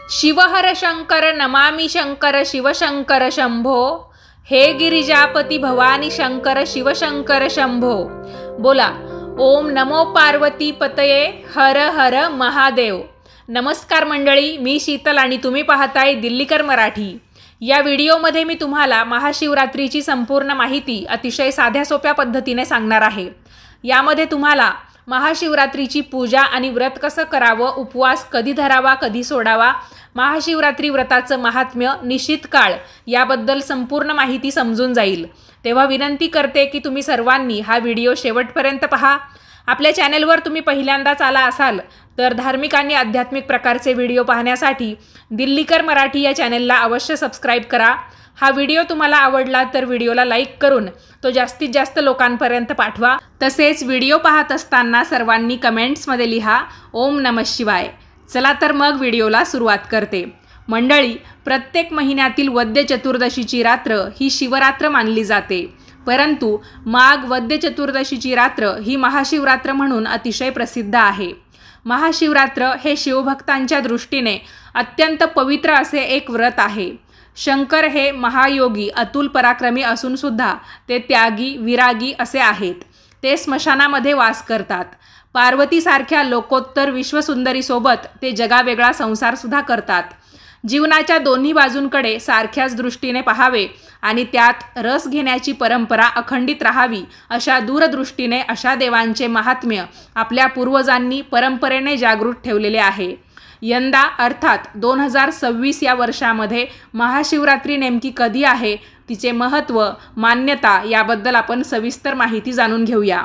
शिवहर शंकर नमामि शंकर शिवशंकर शंभो। हे गिरिजापती भवानी शंकर शिवशंकर शंभो। बोला ओम नमो पार्वती पतये हर हर महादेव। नमस्कार मंडळी, मी शीतल आणि तुम्ही पाहताय दिल्लीकर मराठी। या व्हिडिओमध्ये मी तुम्हाला महाशिवरात्रीची संपूर्ण माहिती अतिशय साध्या सोप्या पद्धतीने सांगणार आहे। यामध्ये तुम्हाला महाशिवरात्रीची पूजा आणि व्रत कसं करावं, उपवास कधी धरावा कधी सोडावा, महाशिवरात्री व्रताचं महात्म्य, निश्चित काळ याबद्दल संपूर्ण माहिती समजून जाईल। तेव्हा विनंती करते की तुम्ही सर्वांनी हा व्हिडिओ शेवटपर्यंत पहा। आपल्या चॅनेलवर तुम्ही पहिल्यांदाच आला असाल तर धार्मिक आणि आध्यात्मिक प्रकारचे व्हिडिओ पाहण्यासाठी दिल्लीकर मराठी या चॅनेलला अवश्य सबस्क्राईब करा। हा व्हिडिओ तुम्हाला आवडला तर व्हिडिओला लाईक करून तो जास्तीत जास्त लोकांपर्यंत पाठवा। तसेच व्हिडिओ पाहत असताना सर्वांनी कमेंट्समध्ये लिहा ओम नमः शिवाय। चला तर मग व्हिडिओला सुरुवात करते। मंडळी, प्रत्येक महिन्यातील वद्य चतुर्दशीची रात्र ही शिवरात्र मानली जाते, परंतु माघ वद्य चतुर्दशीची रात्र ही महाशिवरात्र म्हणून अतिशय प्रसिद्ध आहे। महाशिवरात्र हे शिवभक्तांच्या दृष्टीने अत्यंत पवित्र असे एक व्रत आहे। शंकर हे महायोगी अतुल पराक्रमी असून सुद्धा ते त्यागी विरागी असे आहेत। ते स्मशानामध्ये वास करतात। पार्वतीसारख्या लोकोत्तर विश्वसुंदरीसोबत ते जगावेगळा संसारसुद्धा करतात। जीवनाच्या दोन्ही बाजूंकडे सारख्याच दृष्टीने पाहावे आणि त्यात रस घेण्याची परंपरा अखंडित राहावी अशा दूरदृष्टीने अशा देवांचे महात्म्य आपल्या पूर्वजांनी परंपरेने जागृत ठेवलेले आहे। यंदा अर्थात 2026 या वर्षामध्ये महाशिवरात्री नेमकी कधी आहे, तिचे महत्त्व, मान्यता याबद्दल आपण सविस्तर माहिती जाणून घेऊया।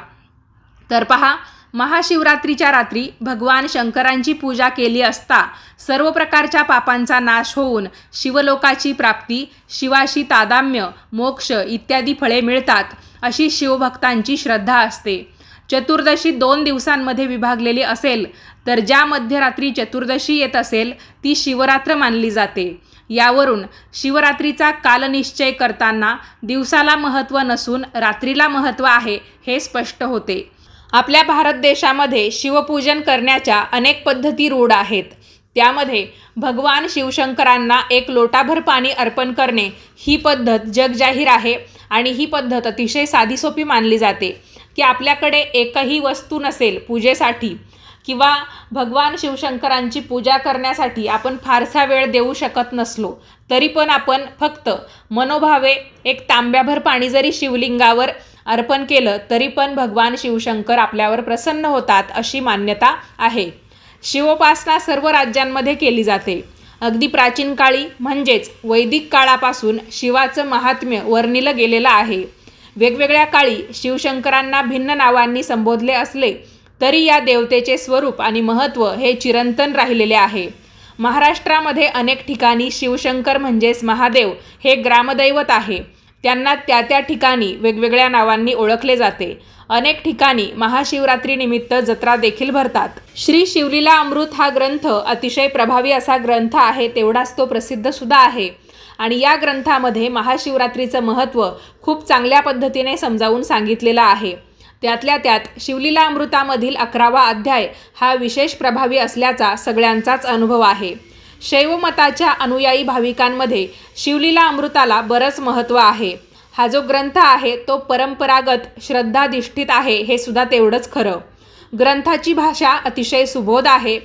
तर पहा, महाशिवरात्रीच्या रात्री भगवान शंकरांची पूजा केली असता सर्व प्रकारच्या पापांचा नाश होऊन शिवलोकाची प्राप्ती, शिवाशी तादाम्य, मोक्ष इत्यादी फळे मिळतात अशी शिवभक्तांची श्रद्धा असते। चतुर्दशी 2 दिवसांमध्ये विभागलेली असेल तर ज्या मध्यरात्री चतुर्दशी येत असेल ती शिवरात्र मानली जाते। यावरून शिवरात्रीचा कालनिश्चय करताना दिवसाला महत्त्व नसून रात्रीला महत्त्व आहे हे स्पष्ट होते। आपल्या भारत देशामध्ये शिवपूजन करण्याच्या अनेक पद्धती रूढ आहेत। त्यामध्ये भगवान शिवशंकरांना 1 लोटाभर पाणी अर्पण करणे ही पद्धत जगजाहीर आहे आणि ही पद्धत अतिशय साधीसोपी मानली जाते की आपल्याकडे एकही वस्तू नसेल पूजेसाठी किंवा भगवान शिवशंकरांची पूजा करण्यासाठी आपण फारसा वेळ देऊ शकत नसलो तरी पण आपण फक्त मनोभावे 1 तांब्याभर पाणी जरी शिवलिंगावर अर्पण केलं तरी पण भगवान शिवशंकर आपल्यावर प्रसन्न होतात अशी मान्यता आहे। शिवोपासना सर्व राज्यांमध्ये केली जाते। अगदी प्राचीन काळी म्हणजेच वैदिक काळापासून शिवाचं महात्म्य वर्णिलं गेलेलं आहे। वेगवेगळ्या काळी शिवशंकरांना भिन्न नावांनी संबोधले असले तरी या देवतेचे स्वरूप आणि महत्त्व हे चिरंतन राहिलेले आहे। महाराष्ट्रामध्ये अनेक ठिकाणी शिवशंकर म्हणजेच महादेव हे ग्रामदैवत आहे। त्यांना त्या ठिकाणी वेगवेगळ्या नावांनी ओळखले जाते। अनेक ठिकाणी महाशिवरात्रीनिमित्त जत्रा देखील भरतात। श्री शिवलीला अमृत हा ग्रंथ अतिशय प्रभावी असा ग्रंथ आहे, तेवढाच तो प्रसिद्ध सुद्धा आहे आणि या ग्रंथामध्ये महाशिवरात्रीचं महत्त्व खूप चांगल्या पद्धतीने समजावून सांगितलेलं आहे। त्यातल्या त्यात शिवलीला अमृतामधील 11वा अध्याय हा विशेष प्रभावी असल्याचा सगळ्यांचाच अनुभव आहे। शैव मताच्या अनुयायी भाविकांमध्ये शिवलीला अमृताला बरंच महत्त्व आहे। हा जो ग्रंथ आहे तो परंपरागत श्रद्धाधिष्ठित आहे हे सुद्धा तेवढंच खरं। ग्रंथाची भाषा अतिशय सुबोध आहे।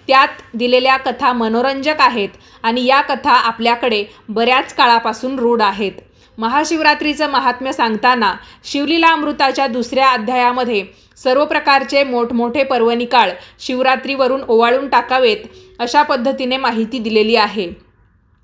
त्यात दिलेल्या कथा मनोरंजक आहेत आणि या कथा आपल्याकडे बऱ्याच काळापासून रूढ आहेत। महाशिवरात्रीचं महात्म्य सांगताना शिवलीला अमृताच्या 2ऱ्या अध्यायामध्ये सर्व प्रकारचे मोठमोठे पर्वनिकाळ शिवरात्रीवरून ओवाळून टाकावेत अशा पद्धतीने माहिती दिलेली आहे।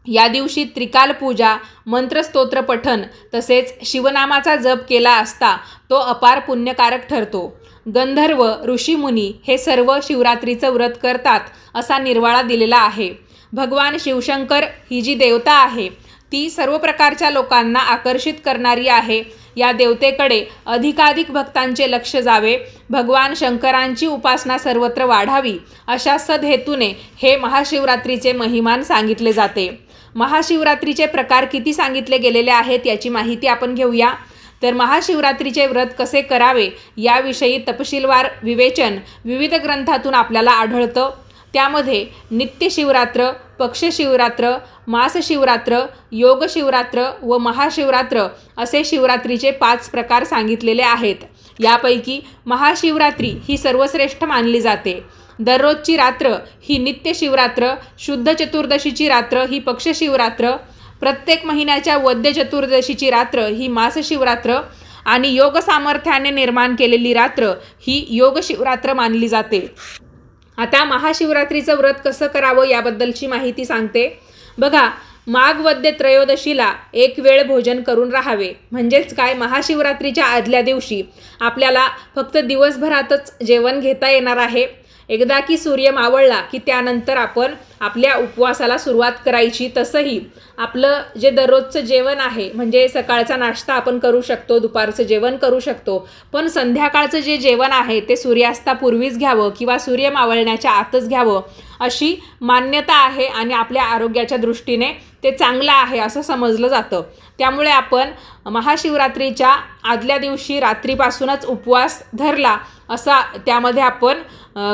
या दिवशी त्रिकाल पूजा, मंत्रस्तोत्र पठण तसेच शिवनामाचा जप केला असता तो अपार पुण्यकारक ठरतो। गंधर्व, ऋषीमुनी हे सर्व शिवरात्रीचं व्रत करतात असा निर्वाळा दिलेला आहे। भगवान शिवशंकर ही जी देवता आहे ती सर्व प्रकारच्या लोकांना आकर्षित करणारी आहे। या देवतेकडे अधिकाधिक भक्तांचे लक्ष जावे, भगवान शंकरांची उपासना सर्वत्र वाढावी अशा सदहेतूने हे महाशिवरात्रीचे महिमान सांगितले जाते। महाशिवरात्रीचे प्रकार किती सांगितले गेलेले आहेत याची माहिती आपण घेऊया। तर महाशिवरात्रीचे व्रत कसे करावे याविषयी तपशीलवार विवेचन विविध ग्रंथातून आपल्याला आढळतं। त्यामध्ये नित्यशिवरात्र, पक्षशिवरात्र, मासशिवरात्र, योगशिवरात्र व महाशिवरात्र असे शिवरात्रीचे 5 प्रकार सांगितलेले आहेत. यापैकी महाशिवरात्री ही सर्वश्रेष्ठ मानली जाते. दररोजची रात्र ही नित्यशिवरात्र, शुद्ध चतुर्दशीची रात्र ही पक्षशिवरात्र, प्रत्येक महिन्याच्या वद्य चतुर्दशीची रात्र ही मासशिवरात्र आणि योग सामर्थ्याने निर्माण केलेली रात्र ही योगशिवरात्र मानली जाते. आता महाशिवरात्रीचं व्रत कसं करावं याबद्दलची माहिती सांगते. बघा, माघ वद्य त्रयोदशीला एक वेळ भोजन करून राहावे. म्हणजेच काय, महाशिवरात्रीच्या आदल्या दिवशी आपल्याला फक्त दिवसभरातच जेवण घेता येणार आहे. एकदा की सूर्य मावळला की त्यानंतर आपण आपल्या उपवासाला सुरुवात करायची. तसंही आपलं जे दररोजचं जेवण आहे, म्हणजे सकाळचा नाश्ता आपण करू शकतो, दुपारचं जेवण करू शकतो, पण संध्याकाळचं जे जेवण आहे ते सूर्यास्तापूर्वीच घ्यावं किंवा सूर्य मावळण्याच्या आतच घ्यावं अशी मान्यता आहे आणि आपल्या आरोग्याच्या दृष्टीने ते चांगलं आहे असं समजलं जातं. त्यामुळे आपण महाशिवरात्रीच्या आदल्या दिवशी रात्रीपासूनच उपवास धरला असा त्यामध्ये आपण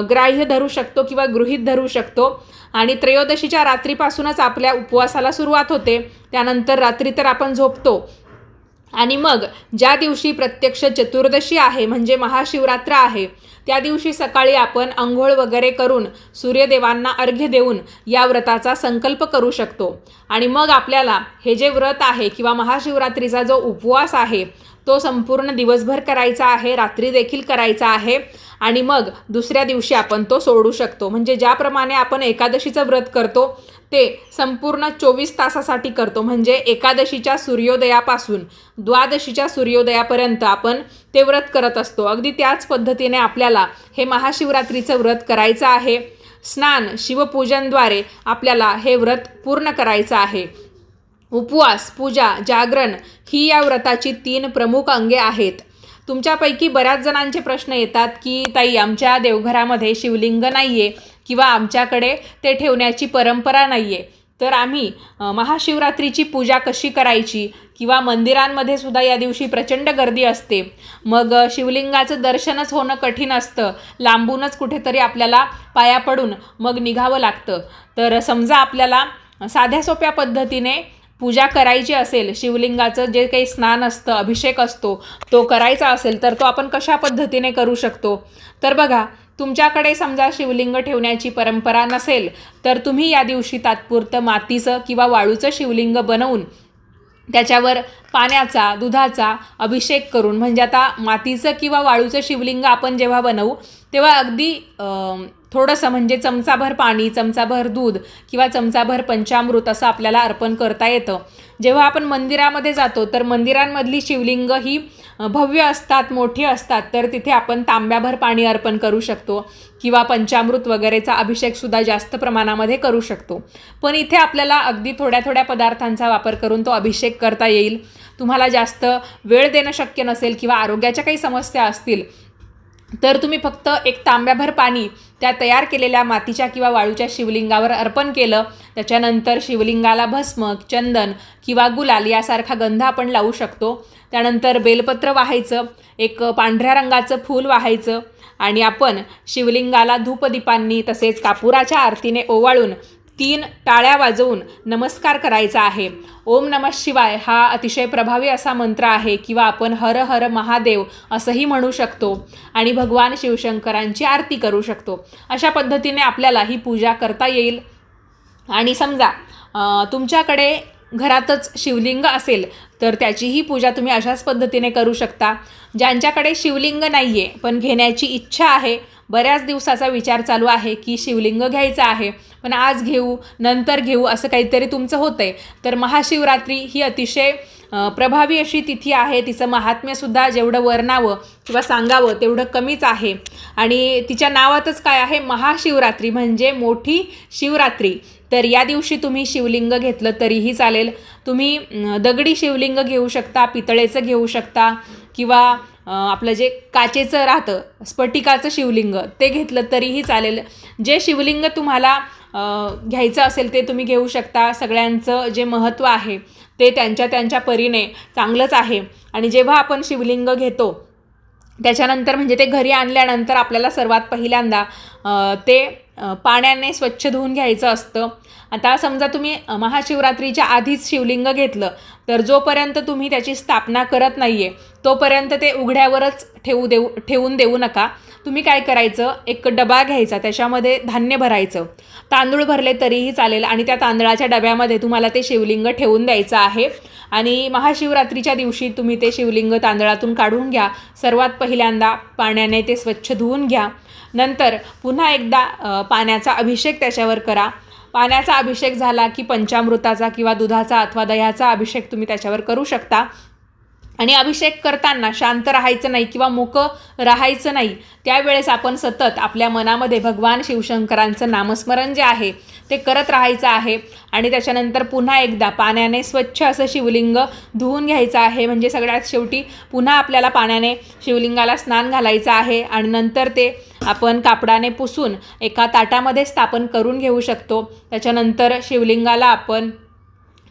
ग्राह्य धरू शकतो किंवा गृहीत धरू शकतो. आणि त्रयोदशीच्या रात्रीपासूनच आपल्या उपवासाला सुरुवात होते. त्यानंतर रात्री तर आपण झोपतो आणि मग ज्या दिवशी प्रत्यक्ष चतुर्दशी आहे म्हणजे महाशिवरात्र आहे त्या दिवशी सकाळी आपण अंघोळ वगैरे करून सूर्यदेवांना अर्घ्य देऊन या व्रताचा संकल्प करू शकतो. आणि मग आपल्याला हे जे व्रत आहे किंवा महाशिवरात्रीचा जो उपवास आहे तो संपूर्ण दिवसभर करायचा आहे, रात्री देखील करायचा आहे आणि मग दुसऱ्या दिवशी आपण तो सोडू शकतो. म्हणजे ज्याप्रमाणे आपण एकादशीचं व्रत करतो ते संपूर्ण 24 तासासाठी करतो. म्हणजे एकादशीच्या सूर्योदयापासून द्वादशीच्या सूर्योदयापर्यंत आपण ते व्रत करत असतो. अगदी त्याच पद्धतीने आपल्याला हे महाशिवरात्रीचं व्रत करायचं आहे. स्नान, शिवपूजनद्वारे आपल्याला हे व्रत पूर्ण करायचं आहे. उपवास, पूजा, जागरण ही या व्रताची 3 प्रमुख अंगे आहेत. तुमच्यापैकी बऱ्याच जणांचे प्रश्न येतात की ताई, आमच्या देवघरामध्ये शिवलिंग नाही आहे किंवा आमच्याकडे ते ठेवण्याची परंपरा नाही आहे, तर आम्ही महाशिवरात्रीची पूजा कशी करायची? किंवा मंदिरांमध्ये सुद्धा या दिवशी प्रचंड गर्दी असते, मग शिवलिंगाचं दर्शनच होणं कठीण असतं, लांबूनच कुठेतरी आपल्याला पाया पडून मग निघावं लागतं. तर समजा आपल्याला साध्या सोप्या पद्धतीने पूजा करायची असेल, शिवलिंगाचं जे काही स्नान असतं, अभिषेक असतो तो करायचा असेल, तर तो आपण कशा पद्धतीने करू शकतो? तर बघा, तुमच्याकडे समजा शिवलिंग ठेवण्याची परंपरा नसेल तर तुम्ही या दिवशी तात्पुरतं मातीचं किंवा वाळूचं शिवलिंग बनवून त्याच्यावर पाण्याचा, दुधाचा अभिषेक करून, म्हणजे आता मातीचं किंवा वाळूचं शिवलिंग आपण जेव्हा बनवू तेव्हा अगदी थोडंसं म्हणजे चमचाभर पाणी, चमचाभर दूध किंवा चमचाभर पंचामृत असं आपल्याला अर्पण करता येतं. जेव्हा आपण मंदिरामध्ये जातो तर मंदिरांमधली शिवलिंग ही भव्य असतात, मोठी असतात, तर तिथे आपण तांब्याभर पाणी अर्पण करू शकतो किंवा पंचामृत वगैरेचा अभिषेकसुद्धा जास्त प्रमाणामध्ये करू शकतो. पण इथे आपल्याला अगदी थोड्या थोड्या पदार्थांचा वापर करून तो अभिषेक करता येईल. तुम्हाला जास्त वेळ देणं शक्य नसेल किंवा आरोग्याच्या काही समस्या असतील तर तुम्ही फक्त एक तांब्याभर पाणी त्या तयार केलेल्या मातीच्या किंवा वाळूच्या शिवलिंगावर अर्पण केलं. त्याच्यानंतर शिवलिंगाला भस्म, चंदन किंवा गुलाल यासारखा गंध आपण लावू शकतो. त्यानंतर बेलपत्र वाहायचं, एक पांढऱ्या रंगाचं फूल वाहायचं आणि आपण शिवलिंगाला धूपदीपांनी तसेच कापुराच्या आरतीने ओवाळून 3 टाळ्या वाजवून नमस्कार करायचा आहे. ओम नमः शिवाय हा अतिशय प्रभावी असा मंत्र आहे किंवा आपण हर हर महादेव असंही म्हणू शकतो आणि भगवान शिवशंकरांची आरती करू शकतो. अशा पद्धतीने आपल्याला ही पूजा करता येईल. आणि समजा तुमच्याकडे घरातच शिवलिंग असेल तर त्याचीही पूजा तुम्ही अशाच पद्धतीने करू शकता. ज्यांच्याकडे शिवलिंग नाही आहे पण घेण्याची इच्छा आहे, बऱ्याच दिवसाचा विचार चालू आहे की शिवलिंग घ्यायचं आहे पण आज घेऊ, नंतर घेऊ असं काहीतरी तुमचं होतं आहे, तर महाशिवरात्री ही अतिशय प्रभावी अशी तिथी आहे. तिचं महात्म्यसुद्धा जेवढं वर्णावं किंवा सांगावं तेवढं कमीच आहे. आणि तिच्या नावातच काय आहे, महाशिवरात्री म्हणजे मोठी शिवरात्री. तर या दिवशी तुम्ही शिवलिंग घेतलं तरीही चालेल. तुम्ही दगडी शिवलिंग घेऊ शकता, पितळेचं घेऊ शकता किंवा आपलं जे काचेचं राहतं स्फटिकाचं शिवलिंग ते घेतलं तरीही चालेल. जे शिवलिंग तुम्हाला घ्यायचं असेल ते तुम्ही घेऊ शकता. सगळ्यांचं जे महत्त्व आहे ते त्यांच्या त्यांच्या परीने चांगलंच आहे. आणि जेव्हा आपण शिवलिंग घेतो त्याच्यानंतर म्हणजे ते घरी आणल्यानंतर आपल्याला सर्वात पहिल्यांदा ते पाण्याने स्वच्छ धुवून घ्यायचं असतं. आता समजा तुम्ही महाशिवरात्रीच्या आधीच शिवलिंग घेतलं तर जोपर्यंत तुम्ही त्याची स्थापना करत नाही आहे तोपर्यंत ते उघड्यावरच ठेवून देऊ नका. तुम्ही काय करायचं, एक डबा घ्यायचा, त्याच्यामध्ये धान्य भरायचं, तांदूळ भरले तरीही चालेल आणि त्या तांदळाच्या डब्यामध्ये तुम्हाला ते शिवलिंग ठेवून द्यायचं आहे. आणि महाशिवरात्रीच्या दिवशी तुम्ही ते शिवलिंग तांदळातून काढून घ्या. सर्वात पहिल्यांदा पाण्याने ते स्वच्छ धुवून घ्या. नंतर पुन्हा एकदा पाण्याचा अभिषेक त्याच्यावर करा. पाण्याचा अभिषेक झाला की पंचामृताचा किंवा दुधाचा अथवा दह्याचा अभिषेक तुम्ही त्याच्यावर करू शकता. आणि अभिषेक करताना शांत राहायचं नाही किंवा मुकं राहायचं नाही. त्यावेळेस आपण सतत आपल्या मनामध्ये भगवान शिवशंकरांचं नामस्मरण जे आहे ते करत राहायचं आहे. आणि त्याच्यानंतर पुन्हा एकदा पाण्याने स्वच्छ असं शिवलिंग धुवून घ्यायचं आहे. म्हणजे सगळ्यात शेवटी पुन्हा आपल्याला पाण्याने शिवलिंगाला स्नान घालायचं आहे आणि नंतर ते आपण कापडाने पुसून एका ताटामध्ये स्थापन करून घेऊ शकतो. त्याच्यानंतर शिवलिंगाला आपण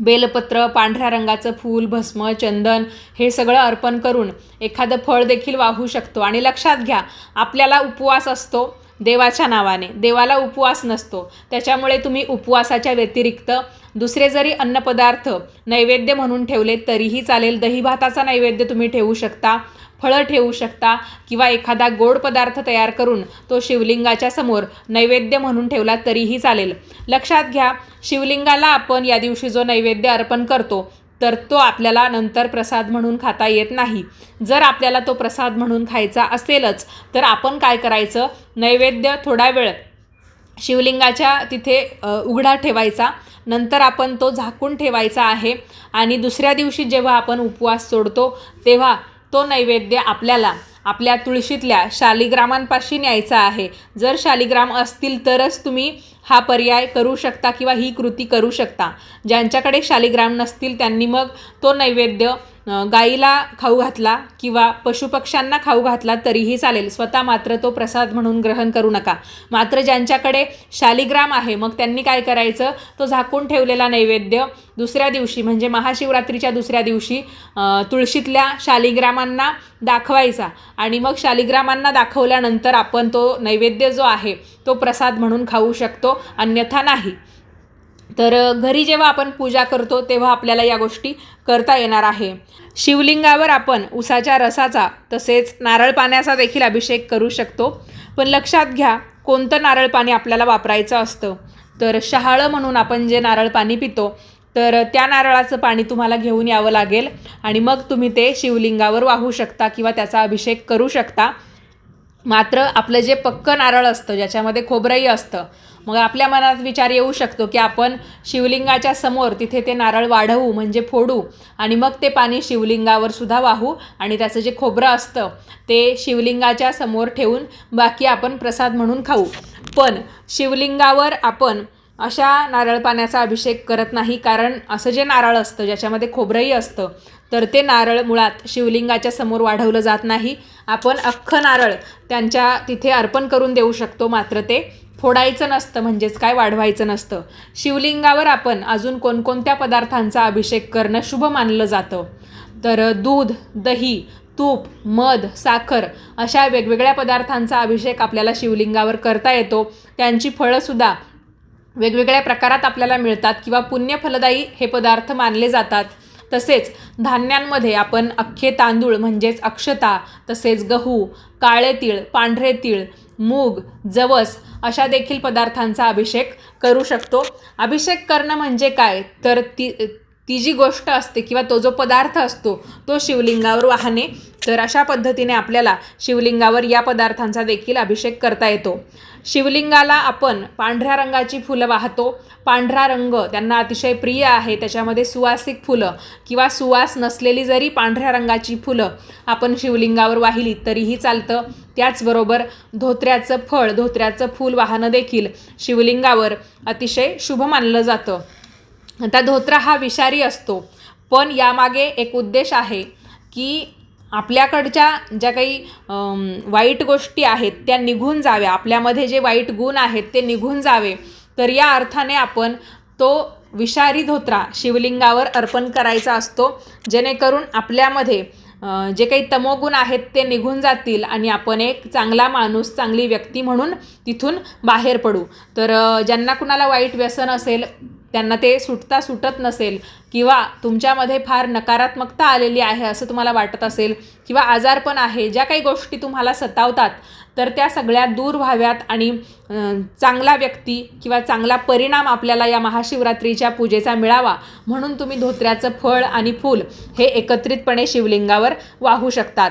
बेलपत्र, पांढऱ्या रंगाचं फूल, भस्म, चंदन हे सगळं अर्पण करून एखादं फळ देखील वाहू शकतो. आणि लक्षात घ्या, आपल्याला उपवास असतो देवाच्या नावाने, देवाला उपवास नसतो. त्याच्यामुळे तुम्ही उपवासाच्या व्यतिरिक्त दुसरे जरी अन्नपदार्थ नैवेद्य म्हणून ठेवले तरीही चालेल. दही भाताचा नैवेद्य तुम्ही ठेवू शकता, फळं ठेवू शकता किंवा एखादा गोड पदार्थ तयार करून तो शिवलिंगाच्या समोर नैवेद्य म्हणून ठेवला तरीही चालेल. लक्षात घ्या, शिवलिंगाला आपण या दिवशी जो नैवेद्य अर्पण करतो तर तो आपल्याला नंतर प्रसाद म्हणून खाता येत नाही. जर आपल्याला तो प्रसाद म्हणून खायचा असेलच तर आपण काय करायचं, नैवेद्य थोडा वेळ शिवलिंगाच्या तिथे उघडा ठेवायचा, नंतर आपण तो झाकून ठेवायचा आहे. आणि दुसऱ्या दिवशी जेव्हा आपण उपवास सोडतो तेव्हा तो नैवेद्य आपल्याला आपल्या तुळशीतल्या शालिग्रामांपाशी न्यायचा आहे. जर शालिग्राम असतील तरच तुम्ही हा पर्याय करू शकता किंवा ही कृती करू शकता. ज्यांच्याकडे शालिग्राम नसतील त्यांनी मग तो नैवेद्य गाईला खाऊ घातला किंवा पशुपक्ष्यांना खाऊ घातला तरीही चालेल. स्वतः मात्र तो प्रसाद म्हणून ग्रहण करू नका. मात्र ज्यांच्याकडे शालिग्राम आहे मग त्यांनी काय करायचं, तो झाकून ठेवलेला नैवेद्य दुसऱ्या दिवशी म्हणजे महाशिवरात्रीच्या दुसऱ्या दिवशी तुळशीतल्या शालिग्रामांना दाखवायचा आणि मग शालिग्रामांना दाखवल्यानंतर आपण तो नैवेद्य जो आहे तो प्रसाद म्हणून खाऊ शकतो, अन्यथा नाही. तर घरी जेव्हा आपण पूजा करतो तेव्हा आपल्याला या गोष्टी करता येणार आहे. शिवलिंगावर आपण उसाच्या रसाचा तसेच नारळ पाण्याचा देखील अभिषेक करू शकतो. पण लक्षात घ्या, कोणतं नारळ पाणी आपल्याला वापरायचं असतं तर शहाळं म्हणून आपण जे नारळ पाणी पितो तर त्या नारळाचं पाणी तुम्हाला घेऊन यावं लागेल आणि मग तुम्ही ते शिवलिंगावर वाहू शकता किंवा त्याचा अभिषेक करू शकता. मात्र आपलं जे पक्कं नारळ असतं ज्याच्यामध्ये खोबरंही असतं, मग आपल्या मनात विचार येऊ शकतो की आपण शिवलिंगाच्या समोर तिथे ते नारळ वाढवू म्हणजे फोडू आणि मग ते पाणी शिवलिंगावर सुद्धा वाहू आणि त्याचं जे खोबरं असतं ते शिवलिंगाच्या समोर ठेवून बाकी आपण प्रसाद म्हणून खाऊ. पण शिवलिंगावर आपण अशा नारळ पाण्याचा अभिषेक करत नाही, कारण असं जे नारळ असतं ज्याच्यामध्ये खोबरंही असतं तर ते नारळ मुळात शिवलिंगाच्या समोर वाढवलं जात नाही. आपण अख्खं नारळ त्यांच्या तिथे अर्पण करून देऊ शकतो, मात्र ते फोडायचं नसतं, म्हणजेच काय वाढवायचं नसतं. शिवलिंगावर आपण अजून कोणकोणत्या पदार्थांचा अभिषेक करणं शुभ मानलं जातं तर दूध, दही, तूप, मध, साखर अशा वेगवेगळ्या पदार्थांचा अभिषेक आपल्याला शिवलिंगावर करता येतो. त्यांची फळंसुद्धा वेगवेगळ्या प्रकारात आपल्याला मिळतात किंवा पुण्यफलदायी हे पदार्थ मानले जातात. तसेच धान्यांमध्ये आपण अख्खे तांदूळ म्हणजेच अक्षता, तसेच गहू, काळे तीळ, पांढरे तीळ, मूग, जवस अशा देखील पदार्थांचा अभिषेक करू शकतो. अभिषेक करणं म्हणजे काय तर ती जी गोष्ट असते किंवा तो जो पदार्थ असतो तो शिवलिंगावर वाहणे. तर अशा पद्धतीने आपल्याला शिवलिंगावर या पदार्थांचा देखील अभिषेक करता येतो. शिवलिंगाला आपण पांढऱ्या रंगाची फुलं वाहतो. पांढरा रंग त्यांना अतिशय प्रिय आहे. त्याच्यामध्ये सुवासिक फुलं किंवा सुवास नसलेली जरी पांढऱ्या रंगाची फुलं आपण शिवलिंगावर वाहिली तरीही चालतं. त्याचबरोबर धोत्र्याचं फळ, धोत्र्याचं फूल वाहणं देखील शिवलिंगावर अतिशय शुभ मानलं जातं. आता धोत्रा हा विषारी असतो, पण यामागे एक उद्देश आहे की आपल्याकडच्या ज्या काही वाईट गोष्टी आहेत त्या निघून जाव्या, आपल्यामध्ये जे वाईट गुण आहेत ते निघून जावे. तर या अर्थाने आपण तो विषारी धोत्रा शिवलिंगावर अर्पण करायचा असतो, जेणेकरून आपल्यामध्ये जे काही तमोगुण आहेत ते निघून जातील आणि आपण एक चांगला माणूस, चांगली व्यक्ती म्हणून तिथून बाहेर पडू. तर ज्यांना कुणाला वाईट व्यसन असेल, त्यांना ते सुटत नसेल किंवा तुमच्यामध्ये फार नकारात्मकता आलेली आहे असं तुम्हाला वाटत असेल किंवा आजारपण आहे, ज्या काही गोष्टी तुम्हाला सतावतात, तर त्या सगळ्या दूर व्हाव्यात आणि चांगला व्यक्ती किंवा चांगला परिणाम आपल्याला या महाशिवरात्रीच्या पूजेचा मिळावा म्हणून तुम्ही धोत्र्याचं फळ आणि फूल हे एकत्रितपणे शिवलिंगावर वाहू शकतात.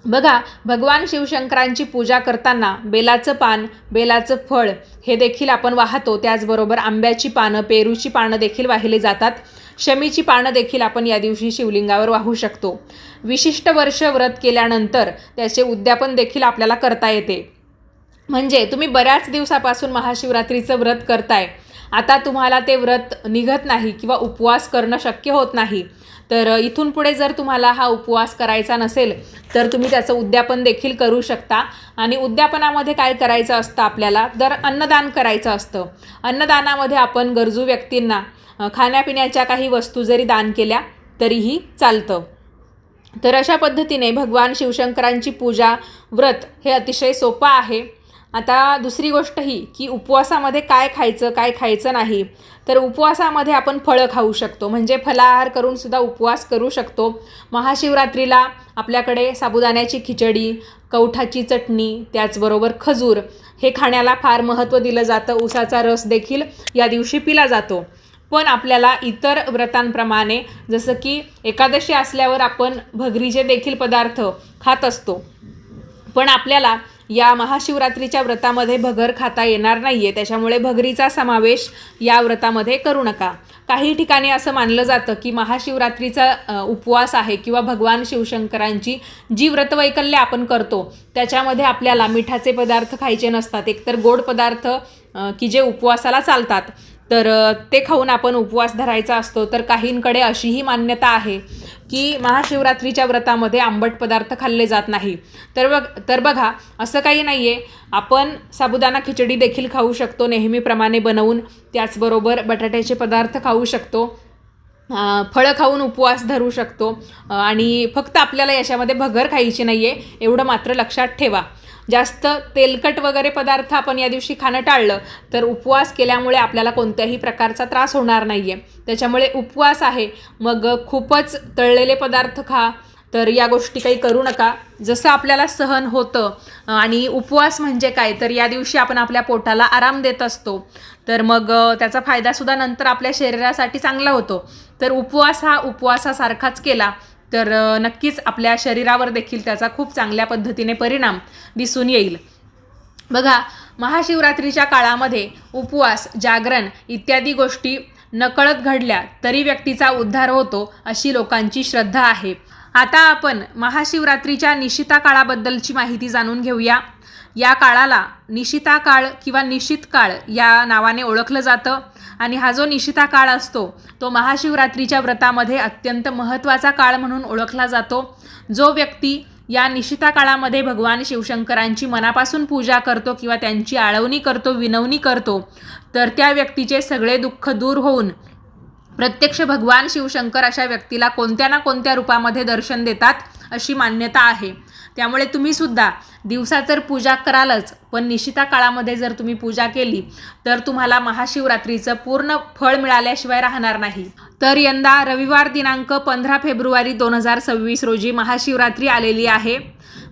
बघा, भगवान शिवशंकरांची पूजा करताना बेलाचं पान, बेलाचं फळ हे देखील आपण वाहतो. त्याचबरोबर आंब्याची पानं, पेरूची पानं देखील वाहिली जातात. शमीची पानं देखील आपण या दिवशी शिवलिंगावर वाहू शकतो. विशिष्ट वर्ष व्रत केल्यानंतर त्याचे उद्यापन देखील आपल्याला करता येते. म्हणजे तुम्ही बऱ्याच दिवसापासून महाशिवरात्रीचं व्रत करताय, आता तुम्हाला ते व्रत निघत नाही किंवा उपवास करणं शक्य होत नाही, तर इथून पुढे जर तुम्हाला हा उपवास करायचा नसेल तर तुम्ही त्याचं उद्यापन देखील करू शकता. आणि उद्यापनामध्ये काय करायचं असतं आपल्याला, तर अन्नदान करायचं असतं. अन्नदानामध्ये आपण गरजू व्यक्तींना खाण्यापिण्याच्या काही वस्तू जरी दान केल्या तरीही चालतं. तर अशा पद्धतीने भगवान शिवशंकरांची पूजा, व्रत हे अतिशय सोपं आहे. आता दुसरी गोष्ट ही की उपवासामध्ये काय खायचं, काय खायचं नाही. तर उपवासामध्ये आपण फळं खाऊ शकतो, म्हणजे फलाहार करून सुद्धा उपवास करू शकतो. महाशिवरात्रीला आपल्याकडे साबुदाण्याची खिचडी, कवठाची चटणी, त्याचबरोबर खजूर हे खाण्याला फार महत्त्व दिलं जातं. उसाचा रस देखील या दिवशी पिला जातो. पण आपल्याला इतर व्रतांप्रमाणे, जसं की एकादशी असल्यावर आपण भगरीचे देखील पदार्थ खात असतो, पण आपल्याला या महाशिवरात्रीच्या व्रतामध्ये भगर खाता येणार नाही आहे. त्याच्यामुळे भगरीचा समावेश या व्रतामध्ये करू नका. काही ठिकाणी असं मानलं जातं की महाशिवरात्रीचा उपवास आहे किंवा भगवान शिवशंकरांची जी व्रतवैकल्य आपण करतो त्याच्यामध्ये आपल्याला मिठाचे पदार्थ खायचे नसतात, एकतर गोड पदार्थ की जे उपवासाला चालतात, तर ते खाऊन आपण उपवास धरायचा असतो. तर काहींकडे अशीही मान्यता आहे की महाशिवरात्रीच्या व्रतामध्ये आंबट पदार्थ खाल्ले जात नाही. तर बघा, असं काही नाही आहे. आपण साबुदाणा खिचडी देखील खाऊ शकतो नेहमीप्रमाणे बनवून. त्याचबरोबर बटाट्याचे पदार्थ खाऊ शकतो, फळं खाऊन उपवास धरू शकतो आणि फक्त आपल्याला याच्यामध्ये भगर खायची नाही आहे, एवढं मात्र लक्षात ठेवा. जास्त तेलकट वगैरे पदार्थ आपण या दिवशी खाणं टाळलं तर उपवास केल्यामुळे आपल्याला कोणत्याही प्रकारचा त्रास होणार नाही आहे. त्याच्यामुळे उपवास आहे, मग खूपच तळलेले पदार्थ खा, तर या गोष्टी काही करू नका. जसं आपल्याला सहन होतं. आणि उपवास म्हणजे काय, तर या दिवशी आपण आपल्या पोटाला आराम देत असतो, तर मग त्याचा फायदासुद्धा नंतर आपल्या शरीरासाठी चांगला होतो. तर उपवास हा उपवासासारखाच केला तर नक्कीच आपल्या शरीरावर देखील त्याचा खूप चांगल्या पद्धतीने परिणाम दिसून येईल. बघा, महाशिवरात्रीच्या काळामध्ये उपवास, जागरण इत्यादी गोष्टी नकळत घडल्या तरी व्यक्तीचा उद्धार होतो, अशी लोकांची श्रद्धा आहे. आता आपण महाशिवरात्रीच्या निशिता काळाबद्दलची माहिती जाणून घेऊया. या काळाला निशिता काळ किंवा निशित काळ या नावाने ओळखलं जातं आणि हा जो निशिता काळ असतो तो महाशिवरात्रीच्या व्रतामध्ये अत्यंत महत्त्वाचा काळ म्हणून ओळखला जातो. जो व्यक्ती या निशिता काळामध्ये भगवान शिवशंकरांची मनापासून पूजा करतो किंवा त्यांची आळवणी करतो, विनवणी करतो, तर त्या व्यक्तीचे सगळे दुःख दूर होऊन प्रत्यक्ष भगवान शिवशंकर अशा व्यक्तीला कोणत्या ना कोणत्या रूपामध्ये दर्शन देतात, अशी मान्यता आहे. त्यामुळे तुम्हीसुद्धा दिवसा तर पूजा करालच, पण निशिता काळामध्ये जर तुम्ही पूजा केली तर तुम्हाला महाशिवरात्रीचं पूर्ण फळ मिळाल्याशिवाय राहणार नाही. तर यंदा रविवार दिनांक 15 फेब्रुवारी 2026 रोजी महाशिवरात्री आलेली आहे.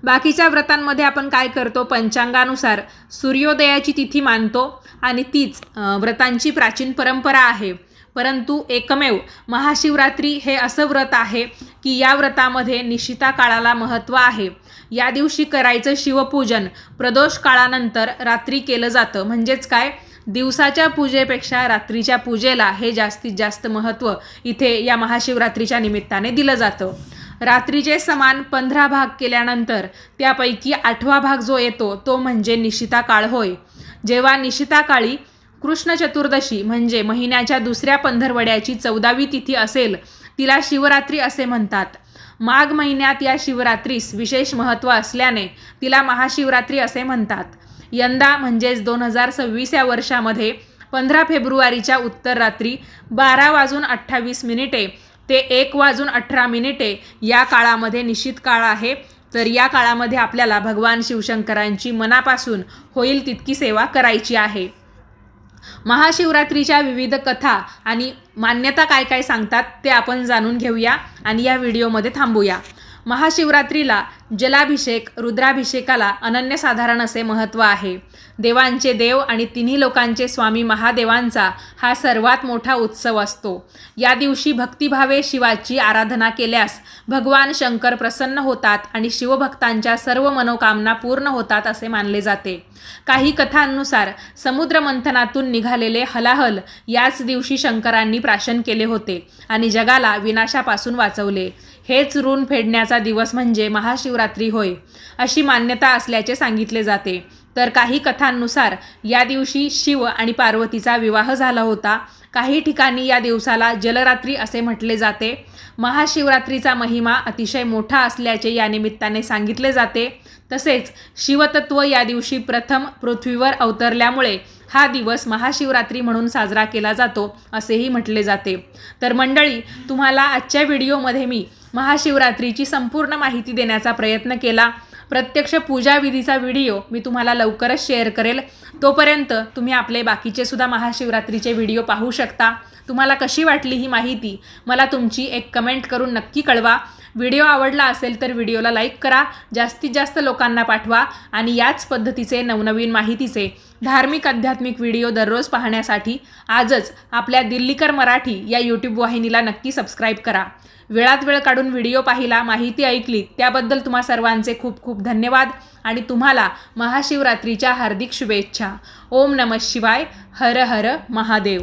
बाकीच्या व्रतांमध्ये आपण काय करतो, पंचांगानुसार सूर्योदयाची तिथी मानतो आणि तीच व्रतांची प्राचीन परंपरा आहे. परंतु एकमेव महाशिवरात्री हे असं व्रत आहे की या व्रतामध्ये निशिता काळाला महत्त्व आहे. या दिवशी करायचं शिवपूजन प्रदोष काळानंतर रात्री केलं जातं. म्हणजेच काय, दिवसाच्या पूजेपेक्षा रात्रीच्या पूजेला हे जास्तीत जास्त महत्त्व इथे या महाशिवरात्रीच्या निमित्ताने दिलं जातं. रात्रीचे समान 15 भाग केल्यानंतर त्यापैकी 8वा भाग जो येतो तो म्हणजे निशिता काळ होय. जेव्हा निशिता काळी कृष्ण चतुर्दशी म्हणजे महिन्याच्या दुसऱ्या पंधरवड्याची 14वी तिथी असेल तिला शिवरात्री असे म्हणतात. माघ महिन्यात या शिवरात्रीस विशेष महत्त्व असल्याने तिला महाशिवरात्री असे म्हणतात. यंदा म्हणजेच 2026 या वर्षामध्ये 15 फेब्रुवारीच्या उत्तर रात्री 12:28 ते 1:18 या काळामध्ये निश्चित काळ आहे. तर या काळामध्ये आपल्याला भगवान शिवशंकरांची मनापासून होईल तितकी सेवा करायची आहे. महाशिवरात्रीच्या विविध कथा आणि मान्यता काय काय सांगतात ते आपण जाणून घेऊया आणि या व्हिडिओमध्ये थांबूया. महाशिवरात्रीला जलाभिषेक, रुद्राभिषेकाला अनन्यसाधारण असे महत्त्व आहे. देवांचे देव आणि तिन्ही लोकांचे स्वामी महादेवांचा हा सर्वात मोठा उत्सव असतो. या दिवशी भक्तिभावे शिवाची आराधना केल्यास भगवान शंकर प्रसन्न होतात आणि शिवभक्तांच्या सर्व मनोकामना पूर्ण होतात असे मानले जाते. काही कथांनुसार समुद्रमंथनातून निघालेले हलाहल याच दिवशी शंकरांनी प्राशन केले होते आणि जगाला विनाशापासून वाचवले. हेच ऋण फेडण्याचा दिवस म्हणजे महाशिवरात्री होय, अशी मान्यता असल्याचे सांगितले जाते. तर काही कथांनुसार या दिवशी शिव आणि पार्वतीचा विवाह झाला होता. काही ठिकाणी या दिवसाला जलरात्री असे म्हटले जाते. महाशिवरात्रीचा महिमा अतिशय मोठा असल्याचे या निमित्ताने सांगितले जाते. तसेच शिवतत्व या दिवशी प्रथम पृथ्वीवर अवतरल्यामुळे हा दिवस महाशिवरात्री म्हणून साजरा केला जातो असेही म्हटले जाते. तर मंडळी, तुम्हाला आजच्या व्हिडिओमध्ये मी महाशिवरात्रीची संपूर्ण माहिती देण्याचा प्रयत्न केला. प्रत्यक्ष पूजाविधीचा व्हिडिओ मी तुम्हाला लवकरच शेअर करेल. तोपर्यंत तुम्ही आपले बाकीचे सुद्धा महाशिवरात्रीचे व्हिडिओ पाहू शकता. तुम्हाला कशी वाटली ही माहिती मला तुमची एक कमेंट करून नक्की कळवा. व्हिडिओ आवडला असेल तर व्हिडिओला लाईक करा, जास्तीत जास्त लोकांना पाठवा आणि याच पद्धतीचे नवनवीन माहितीचे धार्मिक आध्यात्मिक व्हिडिओ दररोज पाहण्यासाठी आजच आपल्या दिल्लीकर मराठी या यूट्यूब वाहिनीला नक्की सबस्क्राईब करा. वेळात वेळ काढून व्हिडिओ पाहिला, माहिती ऐकली त्याबद्दल तुम्हा सर्वांचे खूप खूप धन्यवाद आणि तुम्हाला महाशिवरात्रीच्या हार्दिक शुभेच्छा. ओम नमः शिवाय. हर हर महादेव.